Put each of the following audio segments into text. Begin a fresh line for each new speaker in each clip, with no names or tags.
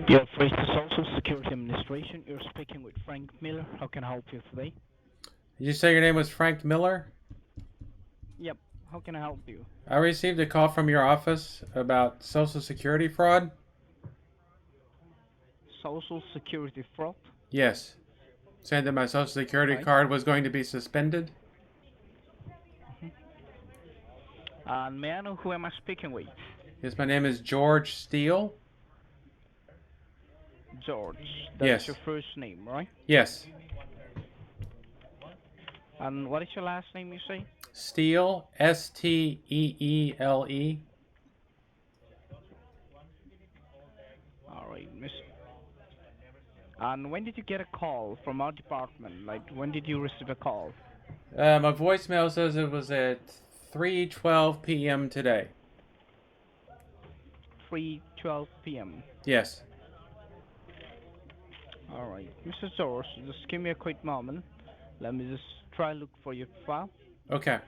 You're free to Social Security Administration. You're speaking with Frank Miller. How can I help you today?
Did you say your name was Frank Miller?
Yep. How can I help you?
I received a call from your office about Social Security fraud.
Social Security fraud.
Yes. Saying that my Social Security
Okay.
card was going to be suspended.
And may I know who am I speaking with?
Yes, my name is George Steele.
George. That is your
Yes.
first name, right?
Yes.
And what is your last name, you say?
Steele. Steele.
All right, Miss. And when did you get a call from our department? Like, when did you receive a call?
My voicemail says it was at 3:12 p.m. today.
3:12 p.m.
Yes.
All right, Mr. George. Just give me a quick moment. Let me just try look for your file.
Okay.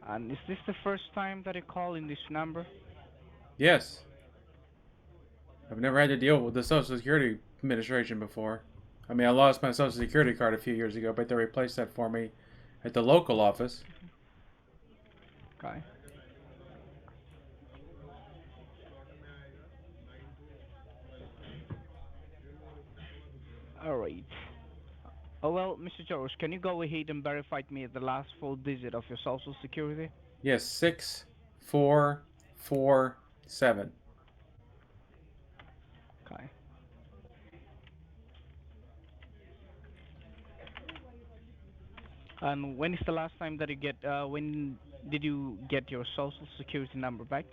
And is this the first time that you call in this number?
Yes. I've never had to deal with the Social Security Administration before. I mean, I lost my Social Security card a few years ago, but they replaced that for me at the local office.
Okay. All right. Oh well, Mr. George, can you go ahead and verify me the last four digit of your social security?
Yes, 6447.
Okay. And when is the last time that you get? When did you get your social security number back?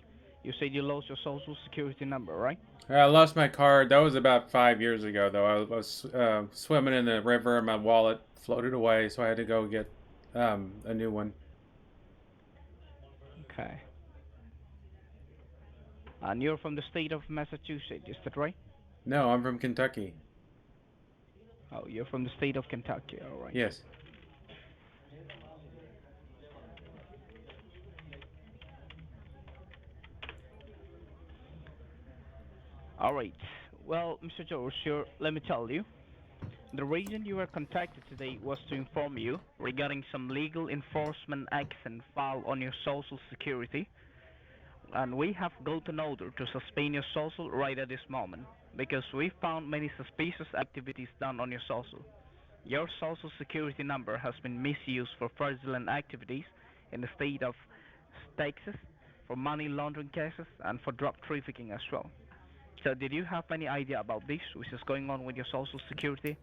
You said you lost your social security number, right?
I lost my card. That was about 5 years ago, though. I was swimming in the river and my wallet floated away, so I had to go get a new one.
Okay. And you're from the state of Massachusetts, is that right?
No, I'm from Kentucky.
Oh, you're from the state of Kentucky. All right.
Yes.
All right. Well, Mr. George, let me tell you. The reason you were contacted today was to inform you regarding some legal enforcement action filed on your social security, and we have got an order to suspend your social right at this moment because we found many suspicious activities done on your social. Your social security number has been misused for fraudulent activities in the state of Texas for money laundering cases and for drug trafficking as well. So, did you have any idea about this, which is going on with your social security?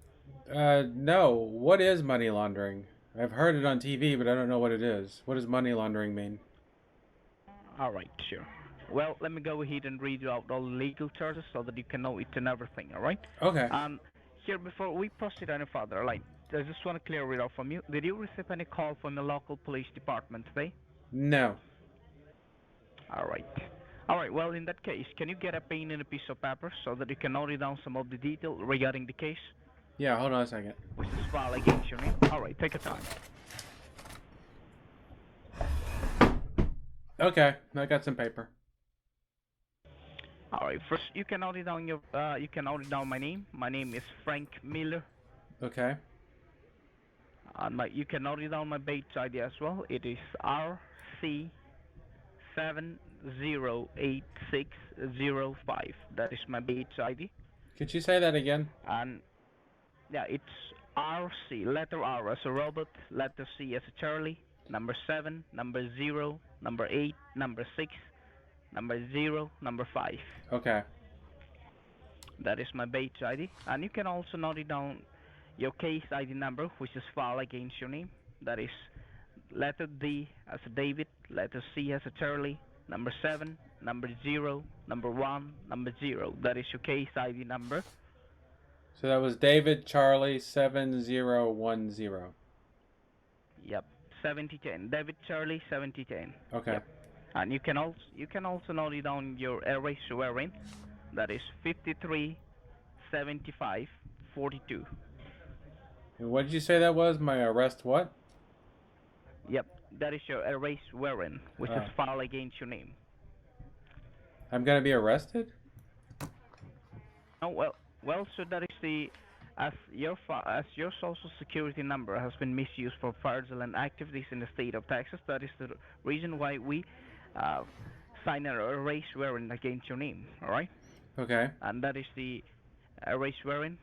No. What is money laundering? I've heard it on TV, but I don't know what it is. What does money laundering mean?
All right, sure. Well, let me go ahead and read you out all the legal charges so that you can know it and everything. All right.
Okay.
Here before we proceed any further, like I just want to clear it out from you. Did you receive any call from the local police department today?
No.
All right. All right. Well, in that case, can you get a pen and a piece of paper so that you can note down some of the detail regarding the case,
Yeah, hold on a second.
which is filed against your name? All right. Take your time.
Okay, I got some paper.
All right. First, you can note it down you can note it down my name. My name is Frank Miller.
Okay.
You can note it down my base ID as well. It is RC 708605. That is my base ID.
Could you say that again?
And yeah, it's RC, letter R as a robot, letter C as a Charlie, number 7, number 0, number 8, number 6, number 0, number 5.
Okay.
That is my base ID. And you can also note it down your case ID number, which is filed against your name. That is letter D as a David, letter C as a Charlie, number 7, number 0, number 1, number 0. That is your case ID number.
So that was David Charlie 7010.
Yep, 7010. David Charlie 7010.
Okay.
Yep. And you can also note it down your array swearing. That is 537542.
And what did you say that was? My arrest what?
Yep, that is your array swearing, which is
Oh.
filed against your name.
I'm gonna be arrested?
Oh well, so that is the as your social security number has been misused for fraudulent activities in the state of Texas. That is the reason why we uh, sign a erase warrant against your name. All right,
Okay.
and that is the erase warrant.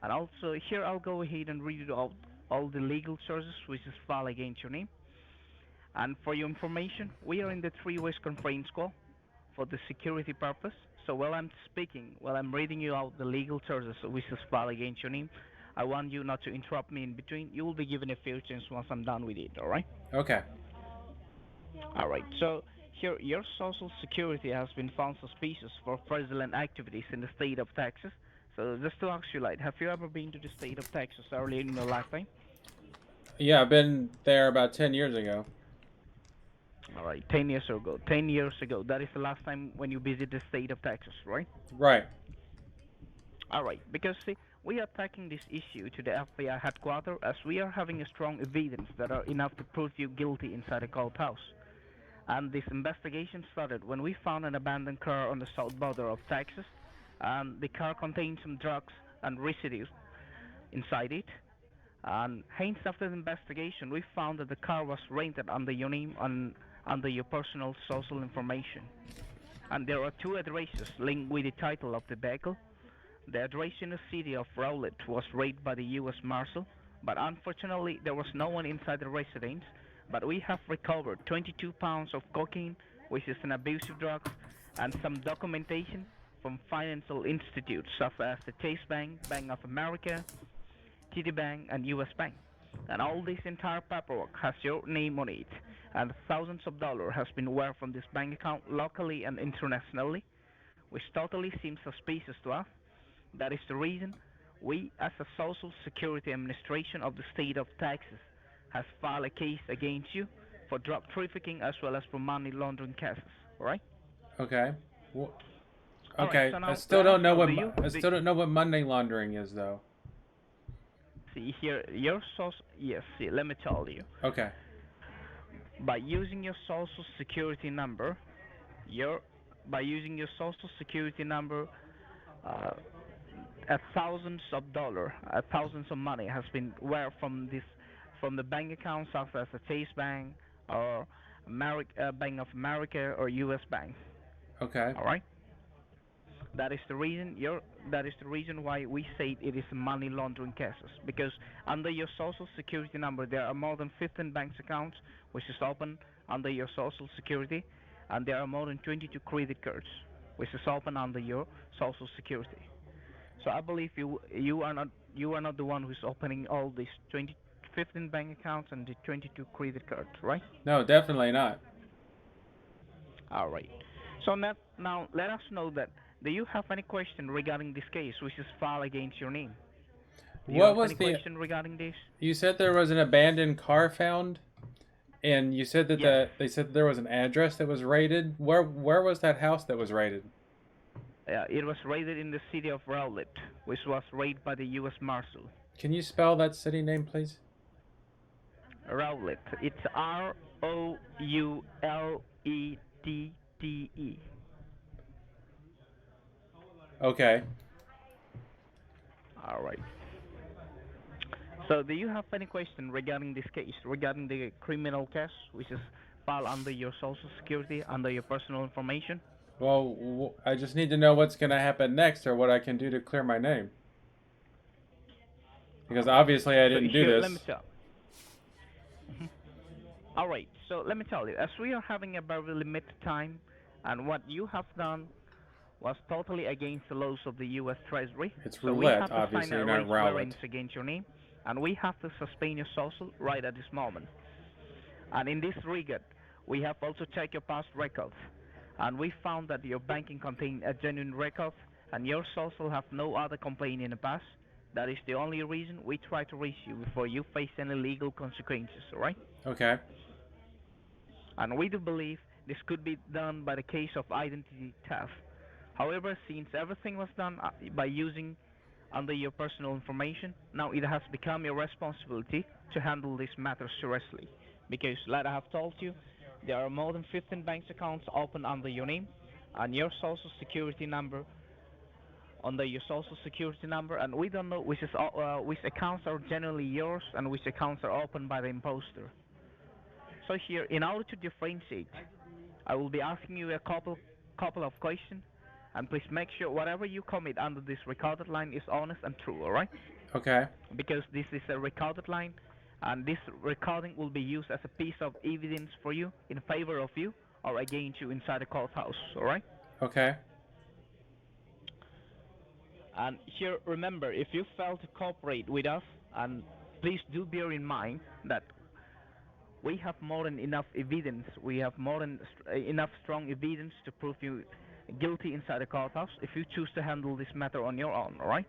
And also here I'll go ahead and read out all the legal charges which is filed against your name. And for your information, we are in the three-way conference call for the security purpose. So while I'm speaking, while I'm reading you out the legal charges which is filed against your name, I want you not to interrupt me in between. You will be given a fair chance once I'm done with it, alright?
Okay.
Alright, so here your social security has been found suspicious for fraudulent activities in the state of Texas. So just to ask you, like, have you ever been to the state of Texas earlier in your lifetime?
Yeah, I've been there about 10 years ago.
Alright, 10 years ago. 10 years ago. That is the last time when you visited the state of Texas, right?
Right.
All right, because see, we are taking this issue to the FBI headquarters as we are having a strong evidence that are enough to prove you guilty inside a courthouse. And this investigation started when we found an abandoned car on the south border of Texas, and the car contained some drugs and residues inside it. And hence, after the investigation, we found that the car was rented under your name and under your personal social information. And there are two addresses linked with the title of the vehicle. The address in the city of Rowlett was raided by the U.S. Marshal, but unfortunately there was no one inside the residence. But we have recovered 22 pounds of cocaine, which is an abusive drug, and some documentation from financial institutes such as the Chase Bank, Bank of America, TD Bank, and U.S. Bank. And all this entire paperwork has your name on it, and thousands of dollars has been wired from this bank account locally and internationally, which totally seems suspicious to us. That is the reason we, as a Social Security Administration of the state of Texas, has filed a case against you for drug trafficking as well as for money laundering cases. All right?
Okay.
All right.
Okay.
So
I
now
still
let us
don't know
know.
what
Do you
I still don't know what money laundering is though.
see here your social? Yes. See, let me tell you.
Okay.
By using your Social Security number, your by using your Social Security number, uh, thousands of dollars, thousands of money has been wired from the bank accounts such as the Chase Bank or Bank of America or U.S. Bank.
Okay.
All right, that is the reason why we say it is money laundering cases because under your Social Security number there are more than 15 bank accounts which is open under your Social Security, and there are more than 22 credit cards which is open under your Social Security. So I believe you are not the one who's opening all these 20, 15 bank accounts and the 22 credit cards, right?
No, definitely not.
All right. So now let us know that do you have any question regarding this case which is filed against your name? Do you
What
have
was
any
the
question regarding this?
You said there was an abandoned car found and you said that
Yes.
they said there was an address that was raided. Where was that house that was raided?
It was raided in the city of Rowlett, which was raided by the U.S. Marshal.
Can you spell that city name, please?
Rowlett. It's Roulettde.
Okay.
All right. So, do you have any question regarding this case, regarding the criminal case, which is filed under your Social Security, under your personal information?
Well, I just need to know what's going to happen next or what I can do to clear my name. Because
All right.
obviously I
So
didn't do
here, let me
this.
tell. Mhm. All right. So let me tell you, as we are having a very limited time, and what you have done was totally against the laws of the U.S. Treasury.
It's
So we
roulette,
have to sign
obviously,
a
not
race
rowlet.
warrants against your name, and we have to suspend your social right at this moment. And in this regard, we have also checked your past records, and we found that your banking contained a genuine record, and your social have no other complaint in the past. That is the only reason we try to reach you before you face any legal consequences, alright?
Okay.
And we do believe this could be done by the case of identity theft. However, since everything was done by using under your personal information, now it has become your responsibility to handle this matter seriously. Because, like I have told you, there are more than 15 bank accounts open under your name, and your social security number under your social security number, and we don't know which accounts are generally yours and which accounts are opened by the imposter. So here, in order to differentiate, I will be asking you a couple of questions, and please make sure whatever you commit under this recorded line is honest and true. All right?
Okay.
Because this is a recorded line, and this recording will be used as a piece of evidence for you in favor of you or against you inside the courthouse. All right?
Okay.
And here, remember, if you fail to cooperate with us, and please do bear in mind that we have more than enough evidence. We have more than enough strong evidence to prove you guilty inside the courthouse if you choose to handle this matter on your own. All right?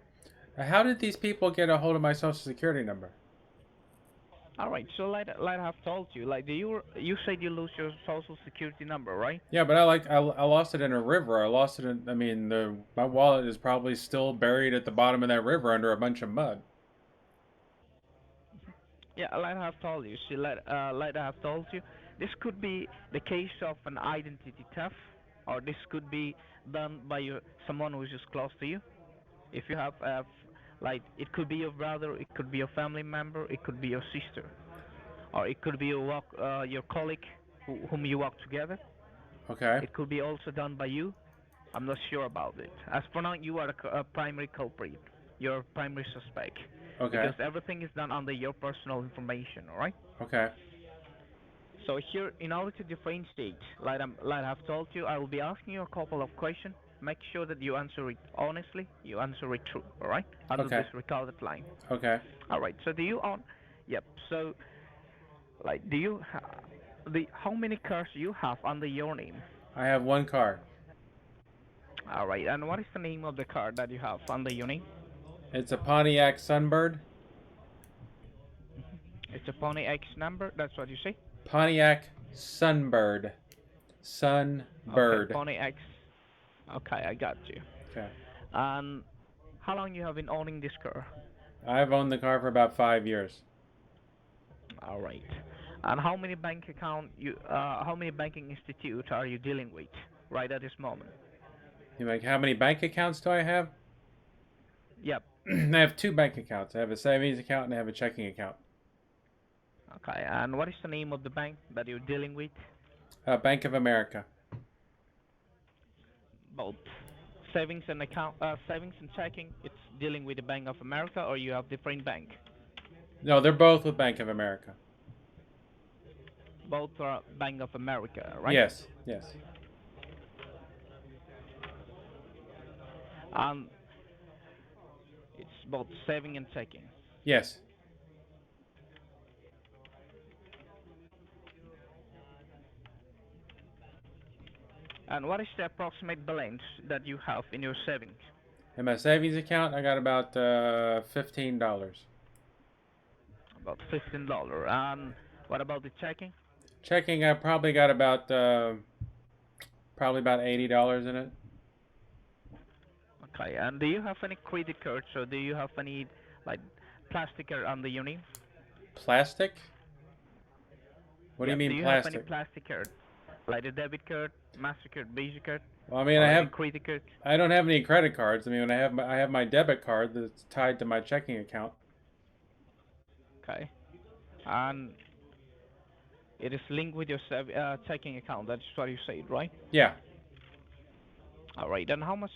How did these people get a hold of my social security number?
All right. So, like I have told you, like you said you lose your social security number, right?
Yeah, but I lost it in a river. I lost it in. I mean, my wallet is probably still buried at the bottom of that river under a bunch of mud.
Yeah, like I have told you. See, like I have told you, this could be the case of an identity theft, or this could be done by someone who is just close to you. If you have, like, it could be your brother, it could be your family member, it could be your sister, or it could be your colleague whom you work together.
Okay.
It could be also done by you. I'm not sure about it. As for now, you are a primary culprit. You're a primary suspect
Okay.
because everything is done under your personal information. All right.
Okay.
So here, in order to differentiate, like I've told you, I will be asking you a couple of questions. Make sure that you answer it honestly. You answer it true. All right. Under
Okay.
this recorded line.
Okay.
All right. So do you own? Yep. So, like, do you the how many cars you have under your name?
I have one car.
All right. And what is the name of the car that you have under your name?
It's a Pontiac Sunbird.
It's a Pony X number. That's what you say.
Pontiac Sunbird. Sunbird.
Okay, Pony X. Okay, I got you.
Okay.
And how long you have been owning this car?
I've owned the car for about 5 years.
All right. And how many how many banking institutes are you dealing with right at this moment?
You like, how many bank accounts do I have?
Yep.
I have 2 bank accounts. I have a savings account and I have a checking account.
Okay. And what is the name of the bank that you're dealing with?
Bank of America.
Both savings and checking. It's dealing with the Bank of America, or you have different bank.
No, they're both with Bank of America.
Both are Bank of America, right?
Yes. Yes.
And it's both saving and checking.
Yes.
And what is the approximate balance that you have in your savings?
In my savings account, I got about $15.
About $15. And what about the checking?
Checking, I probably got about $80 in it.
Okay. And do you have any credit cards, or do you have any like plastic card under your name?
Plastic? What do you
Yeah,
mean
do you
plastic?
have any plastic card, like a debit card, Mastercard, Visa card,
Well, I mean,
or
I
any
have.
credit card?
I don't have any credit cards. I mean, I have my debit card that's tied to my checking account.
Okay. And it is linked with your checking account. That's what you said, right?
Yeah.
All right. And how much?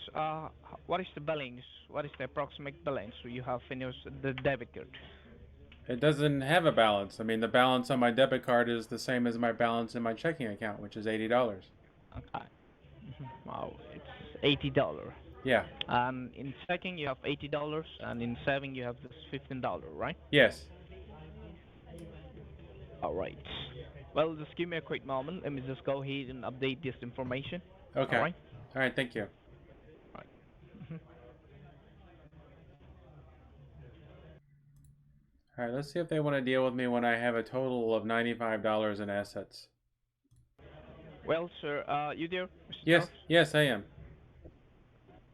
What is the balance? What is the approximate balance you have in the debit card?
It doesn't have a balance. I mean, the balance on my debit card is the same as my balance in my checking account, which is $80.
Okay. Wow, it's $80.
Yeah.
And in checking you have $80, and in saving you have this $15, right?
Yes.
All right. Well, just give me a quick moment. Let me just go ahead and update this information.
Okay.
All right.
All right. Thank you.
All right. Mhm.
All right. Let's see if they want to deal with me when I have a total of $95 in assets.
Well, sir, you there, Mr.
Yes.
Charles?
Yes, I am.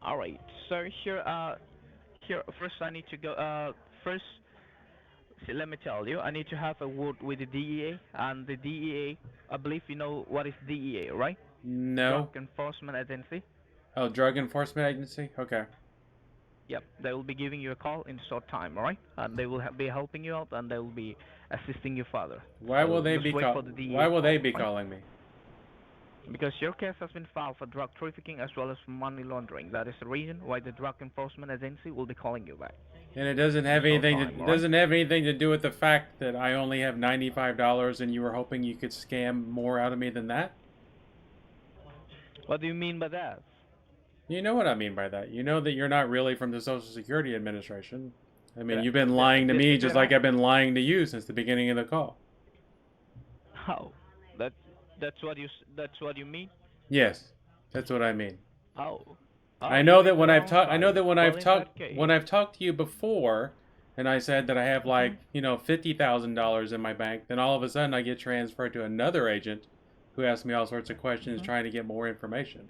All right. So here first I need to go. First, see, let me tell you, I need to have a word with the DEA, and the DEA. I believe you know what is DEA, right?
No.
Drug Enforcement Agency.
Oh, Drug Enforcement Agency? Okay.
Yep, they will be giving you a call in short time, alright? And they will be helping you out and they will be assisting you further. So just wait for the
Why
DEA
will they
call,
be
right?
calling me?
Because your case has been filed for drug trafficking as well as money laundering. That is the reason why the Drug Enforcement Agency will be calling you back
And it doesn't
in
have
short
anything to,
time,
it
alright?
doesn't have anything to do with the fact that I only have $95 and you were hoping you could scam more out of me than that?
What do you mean by that?
You know what I mean by that. You know that you're not really from the Social Security Administration. I mean,
Did
you've been
did,
lying to me just
did
like
I?
I've been lying to you since the beginning of the call.
How? That that's what you mean?
Yes, that's what I mean.
Oh.
I
Oh,
know
you're
that
in the
when I've
wrong
talked, I know
side.
that
Well, in that
when
case,
I've talked to you before, and I said that I have
mhm,
like $50,000 in my bank, then all of a sudden I get transferred to another agent, who asks me all sorts of questions
mhm,
trying to get more information.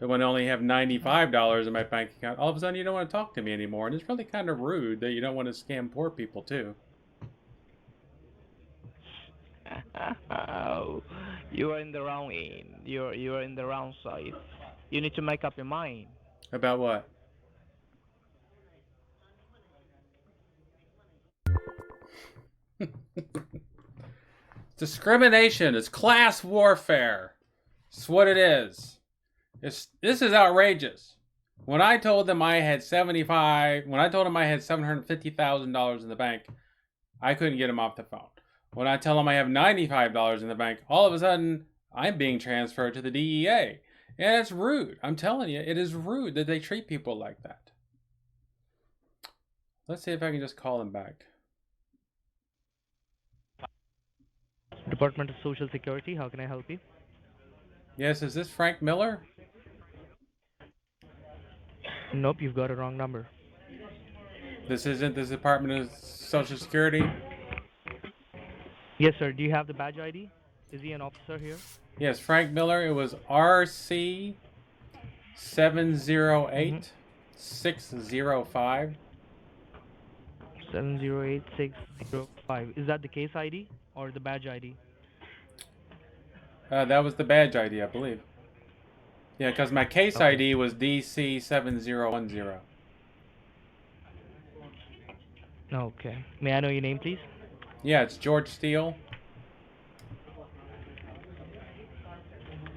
But when I only have ninety
mhm.
five dollars in my bank account, all of a sudden you don't want to talk to me anymore, and it's really kind of rude that you don't want to scam poor people too.
Oh, you are in the wrong end. You are in the wrong side. You need to make up your mind.
About what? Discrimination. It's class warfare. It's what it is. This is outrageous. When I told them I had $750,000 in the bank, I couldn't get them off the phone. When I tell them I have $95 in the bank, all of a sudden I'm being transferred to the DEA. And it's rude. I'm telling you, it is rude that they treat people like that. Let's see if I can just call them back.
Department of Social Security, how can I help you?
Yes, is this Frank Miller?
Nope, you've got a wrong number.
This isn't the Department of Social Security?
Yes, sir. Do you have the badge ID? Is he an officer here?
Yes, Frank Miller. It was RC seven zero
Mm-hmm.
eight 605.
708605. Is that the case ID or the badge ID?
That was the badge ID, I believe. Yeah, because my case
Okay.
ID was DC7010.
Okay. May I know your name, please?
Yeah, it's George Steele.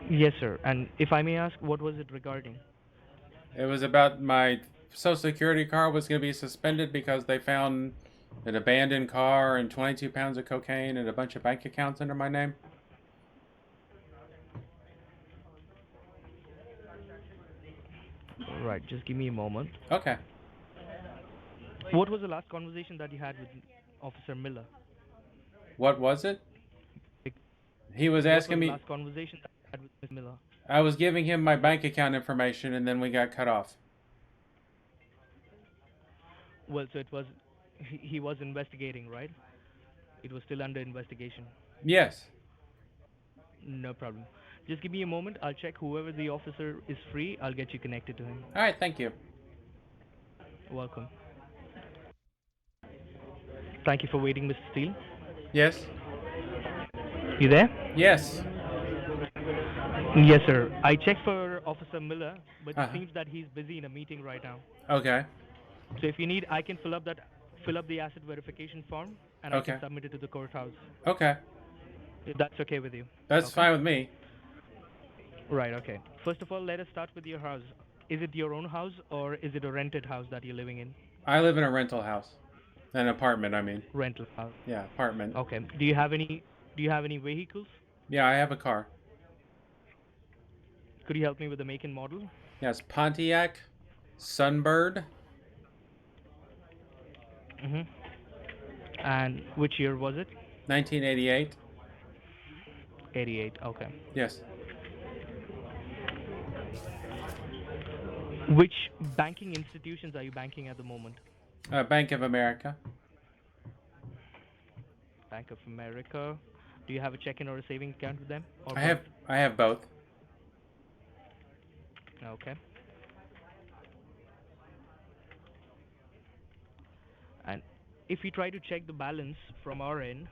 Yes, sir. And if I may ask, what was it regarding?
It was about my Social Security card was going to be suspended because they found an abandoned car and 22 pounds of cocaine and a bunch of bank accounts under my name.
Right. Just give me a moment.
Okay.
What was the last conversation that you had with Officer Miller?
What was it?
Like,
He was
what was
asking
the
me.
last conversation that you had with Ms. Miller?
I was giving him my bank account information and then we got cut off.
Well, so it was he was investigating, right? It was still under investigation.
Yes.
No problem. Just give me a moment. I'll check whoever the officer is free. I'll get you connected to him.
All right, thank you.
Welcome. Thank you for waiting, Mr. Steele.
Yes.
You there?
Yes.
Yes, sir. I checked for Officer Miller, but it
Uh-huh.
seems that he's busy in a meeting right now.
Okay.
So if you need, I can fill up the asset verification form, and I
Okay.
can submit it to the courthouse.
Okay.
If that's okay with you.
That's
Okay.
fine with me.
Right. Okay. First of all, let us start with your house. Is it your own house or is it a rented house that you're living in?
I live in a rental house. An apartment, I mean.
Rental house.
Yeah, apartment.
Okay. Do you have any vehicles?
Yeah, I have a car.
Could you help me with the make and model?
Yes, Pontiac Sunbird.
Mhm. And which year was it?
1988.
88. Okay.
Yes.
Which banking institutions are you banking at the moment?
Bank of America.
Bank of America. Do you have a checking or a savings account with them, or
I
both?
have both.
Okay. And if we try to check the balance from our end,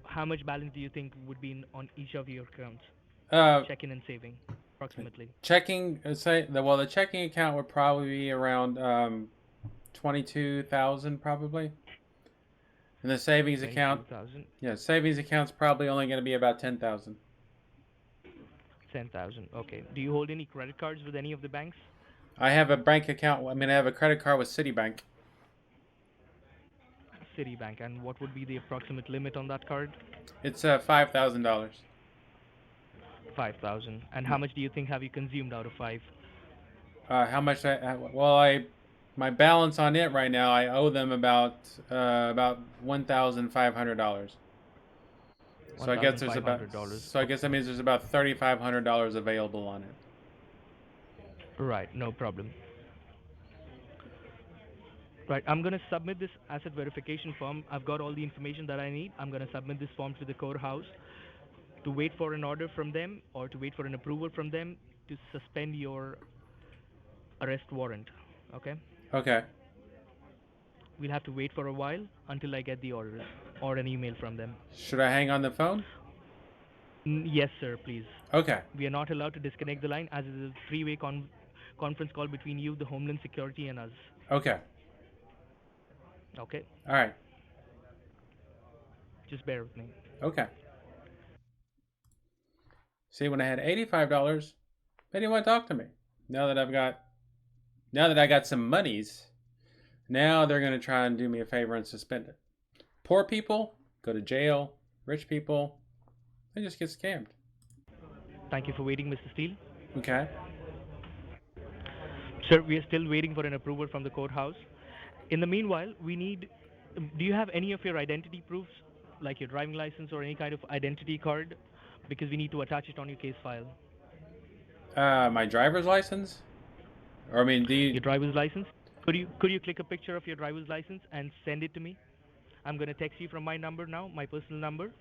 how much balance do you think would be on each of your accounts? Check-in and saving, approximately.
Checking, the checking account would probably be around 22,000 probably. And the savings account,
22,000,
yeah, savings account's probably only going to be about 10,000.
10,000. Okay. Do you hold any credit cards with any of the banks?
I have a bank account. I mean, I have a credit card with Citibank.
Citibank. And what would be the approximate limit on that card?
It's $5,000.
5,000. And how much do you think have you consumed out of 5?
How much? My balance on it right now, I owe them about $1,500. So I guess there's about
$1,500.
so I guess that means there's about $3,500 available on it.
Right, no problem. Right, I'm going to submit this asset verification form. I've got all the information that I need. I'm going to submit this form to the courthouse to wait for an order from them or to wait for an approval from them to suspend your arrest warrant. Okay?
Okay.
We'll have to wait for a while until I get the orders or an email from them.
Should I hang on the phone?
Yes, sir, please.
Okay.
We are not allowed to disconnect the line as it is a three-way conference call between you, the Homeland Security, and us.
Okay.
Okay?
All right.
Just bear with me.
Okay. See, when I had $85, they didn't want to talk to me. Now that I got some monies, now they're going to try and do me a favor and suspend it. Poor people go to jail. Rich people, they just get scammed.
Thank you for waiting, Mr. Steele.
Okay.
Sir, we are still waiting for an approval from the courthouse. In the meanwhile, do you have any of your identity proofs, like your driving license or any kind of identity card? Because we need to attach it on your case file.
My driver's license? Or I mean,
Your driver's license? Could you click a picture of your driver's license and send it to me? I'm going to text you from my number now, my personal number.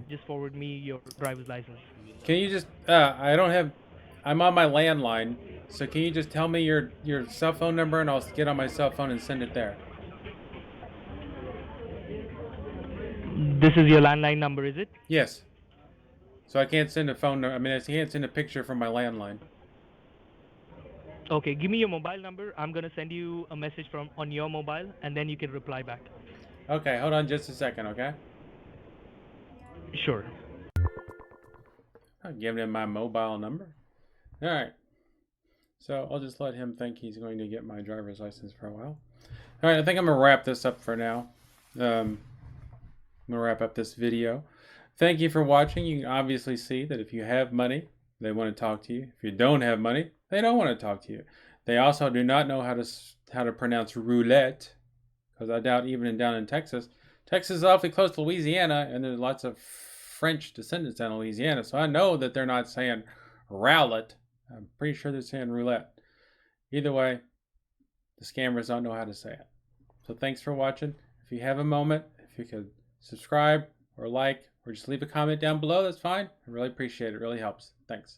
Just forward me your driver's license.
Can you just, I'm on my landline, so can you just tell me your cell phone number and I'll get on my cell phone and send it there?
This is your landline number, is it?
Yes. So I can't send a phone number, I can't send a picture from my landline.
Okay, give me your mobile number. I'm going to send you a message on your mobile, and then you can reply back.
Okay, hold on just a second, okay?
Sure.
I'm giving him my mobile number. All right. So I'll just let him think he's going to get my driver's license for a while. All right, I think I'm going to wrap this up for now. I'm going to wrap up this video. Thank you for watching. You can obviously see that if you have money, they want to talk to you. If you don't have money, they don't want to talk to you. They also do not know how to pronounce roulette, because I doubt even down in Texas. Texas is awfully close to Louisiana, and there's lots of French descendants down in Louisiana, so I know that they're not saying roulette. I'm pretty sure they're saying roulette. Either way, the scammers don't know how to say it. So thanks for watching. If you have a moment, if you could subscribe or like or just leave a comment down below, that's fine. I really appreciate it. It really helps. Thanks.